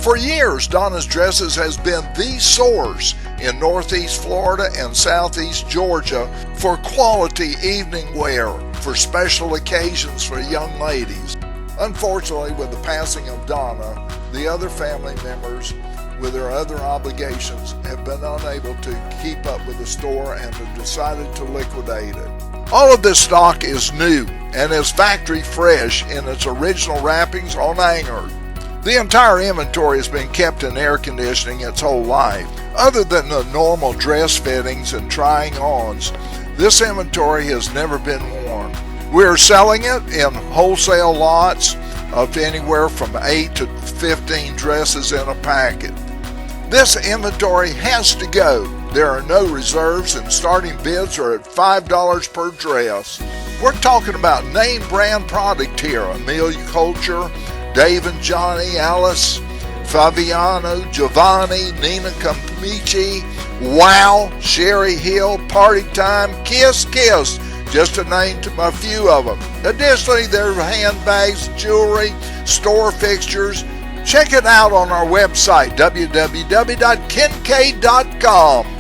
For years, Donna's Dresses has been the source in Northeast Florida and Southeast Georgia for quality evening wear for special occasions for young ladies. Unfortunately, with the passing of Donna, the other family members with their other obligations have been unable to keep up with the store and have decided to liquidate it. All of this stock is new and is factory fresh in its original wrappings on hanger. The entire inventory has been kept in air conditioning its whole life. Other than the normal dress fittings and trying ons, this inventory has never been worn. We are selling it in wholesale lots of anywhere from 8 to 15 dresses in a packet. This inventory has to go. There are no reserves and starting bids are at $5 per dress. We're talking about name brand product here. Amelia Culture, Dave and Johnny, Alice, Fabiano, Giovanni, Nina Camici, Wow, Sherry Hill, Party Time, Kiss Kiss, just to name a few of them. Additionally, there are handbags, jewelry, store fixtures. Check it out on our website, www.kincaid.com.